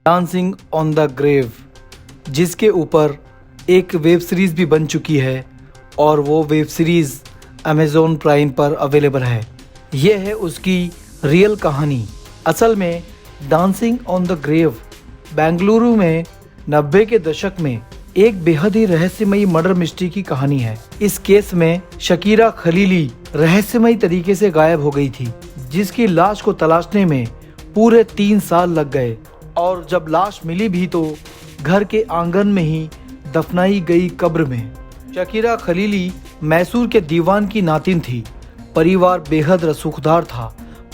Dancing on the grave, जिसके ऊपर एक वेब सीरीज़ भी बन चुकी है और वो वेब सीरीज़ अमेज़ॉन प्राइम पर अवेलेबल है। ये है उसकी रियल कहानी। असल में dancing on the grave Bengaluru में 90 के दशक में एक बेहद ही रहस्यमयी मर्डर मिस्ट्री की कहानी है। इस केस में शकीरा खलीली रहस्यमयी तरीके से गायब हो गई थी, जिसकी लाश को तलाशने में पूरे 3 साल लग गए और जब लाश मिली भी तो घर के आंगन में ही दफनाई गई कब्र में। शकीरा खलीली मैसूर के दीवान की नातिन थी। परिवार बेहद रसूखदार था।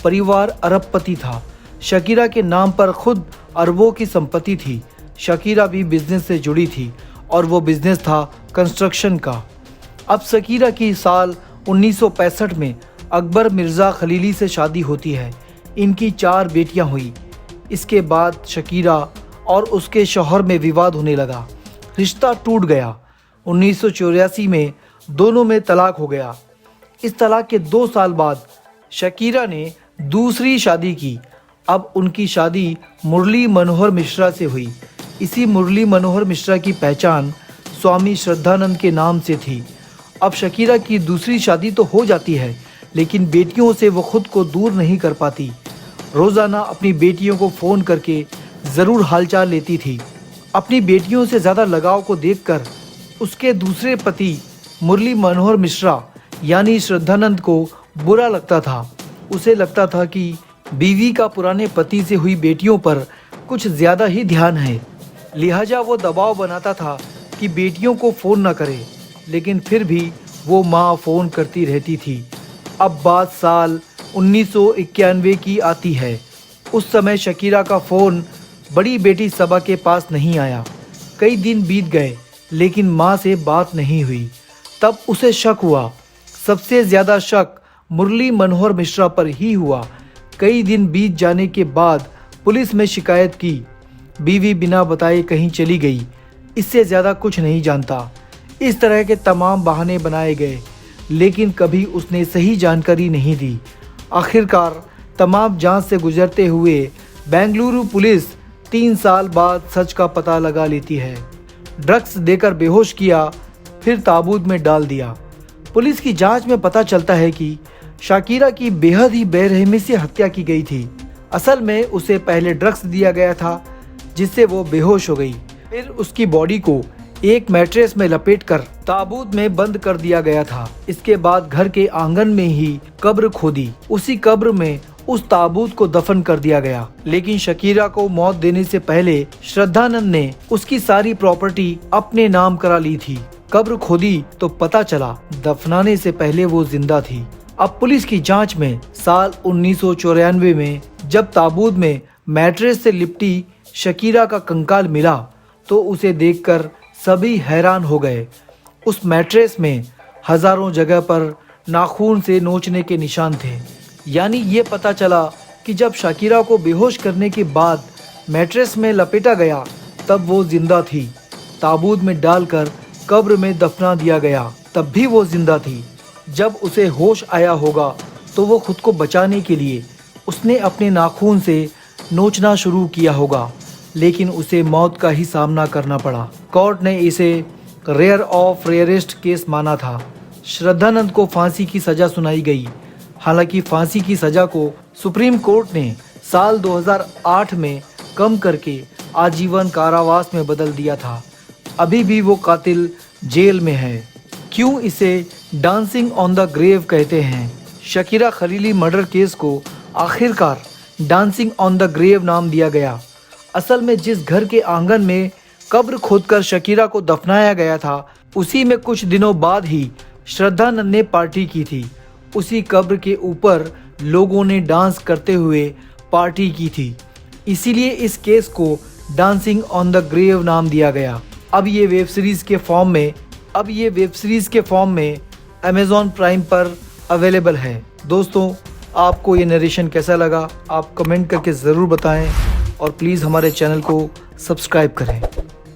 परिवार अरबपति था। शकीरा के नाम पर खुद अरबों की संपत्ति थी। शकीरा भी बिजनेस से जुड़ी थी और वो बिजनेस था कंस्ट्रक्शन का। अब शकीरा की साल 1965 में अकबर मिर्ज़ा खलीली से शादी होती है। इनकी 4 बेटियां हुई। इसके बाद शकीरा और उसके शौहर में विवाद होने लगा। रिश्ता टूट गया। 1984 में दोनों में तलाक हो गया। इस तलाक के 2 साल बाद शकीरा ने दूसरी शादी की। अब उनकी शादी मुरली मनोहर मिश्रा से हुई। इसी मुरली मनोहर मिश्रा की पहचान स्वामी श्रद्धानंद के नाम से थी। अब शकीरा की दूसरी शादी तो हो जाती है, लेकिन बेटियों से वो खुद को दूर नहीं कर पाती। रोज़ाना अपनी बेटियों को फ़ोन करके ज़रूर हालचाल लेती थी। अपनी बेटियों से ज़्यादा लगाव को देखकर उसके दूसरे पति मुरली मनोहर मिश्रा यानी श्रद्धानंद को बुरा लगता था। उसे लगता था कि बीवी का पुराने पति से हुई बेटियों पर कुछ ज़्यादा ही ध्यान है। लिहाजा वो दबाव बनाता था कि बेटियों को फ़ोन न करे, लेकिन फिर भी वो माँ फ़ोन करती रहती थी। अब बात साल 1991 की आती है। उस समय शकीरा का फ़ोन बड़ी बेटी सबा के पास नहीं आया। कई दिन बीत गए, लेकिन माँ से बात नहीं हुई। तब उसे शक हुआ। सबसे ज़्यादा शक मुरली मनोहर मिश्रा पर ही हुआ। कई दिन बीत जाने के बाद पुलिस में शिकायत की। बीवी बिना बताए कहीं चली गई, इससे ज़्यादा कुछ नहीं जानता। इस तरह के तमाम बहाने बनाए गए, लेकिन कभी उसने सही जानकारी नहीं दी। आखिरकार तमाम जांच से गुजरते हुए बेंगलुरु पुलिस 3 साल बाद सच का पता लगा लेती है। ड्रग्स देकर बेहोश किया, फिर ताबूत में डाल दिया। पुलिस की जांच में पता चलता है कि शकीरा की बेहद ही बेरहमी से हत्या की गई थी। असल में उसे पहले ड्रग्स दिया गया था, जिससे वो बेहोश हो गई। फिर उसकी बॉडी को एक मैट्रेस में लपेटकर ताबूत में बंद कर दिया गया था। इसके बाद घर के आंगन में ही कब्र खोदी। उसी कब्र में उस ताबूत को दफन कर दिया गया। लेकिन शकीरा को मौत देने से पहले श्रद्धानंद ने उसकी सारी प्रॉपर्टी अपने नाम करा ली थी। कब्र खोदी तो पता चला दफनाने से पहले वो जिंदा थी। अब पुलिस की जांच में साल 1994 में जब ताबूत में मैट्रेस से लिपटी शकीरा का कंकाल मिला तो उसे देखकर सभी हैरान हो गए। उस मैट्रेस में हजारों जगह पर नाखून से नोचने के निशान थे। यानी ये पता चला कि जब शकीरा को बेहोश करने के बाद मैट्रेस में लपेटा गया तब वो जिंदा थी। ताबूत में डालकर कब्र में दफना दिया गया, तब भी वो जिंदा थी। जब उसे होश आया होगा तो वो खुद को बचाने के लिए उसने अपने नाखून से नोचना शुरू किया होगा, लेकिन उसे मौत का ही सामना करना पड़ा। कोर्ट ने इसे रेयर ऑफ रेयरेस्ट केस माना था। श्रद्धानंद को फांसी की सज़ा सुनाई गई। हालांकि फांसी की सज़ा को सुप्रीम कोर्ट ने साल 2008 में कम करके आजीवन कारावास में बदल दिया था। अभी भी वो कातिल जेल में है। क्यों इसे डांसिंग ऑन द ग्रेव कहते हैं? शकीरा खलीली मर्डर केस को आखिरकार डांसिंग ऑन द ग्रेव नाम दिया गया। असल में जिस घर के आंगन में कब्र खोदकर शकीरा को दफनाया गया था, उसी में कुछ दिनों बाद ही श्रद्धानंद ने पार्टी की थी। उसी कब्र के ऊपर लोगों ने डांस करते हुए पार्टी की थी। इसीलिए इस केस को डांसिंग ऑन द ग्रेव नाम दिया गया। अब ये वेब सीरीज़ के फॉर्म में अमेज़ॉन प्राइम पर अवेलेबल है। दोस्तों, आपको ये नरेशन कैसा लगा आप कमेंट करके ज़रूर बताएं और प्लीज़ हमारे चैनल को सब्सक्राइब करें।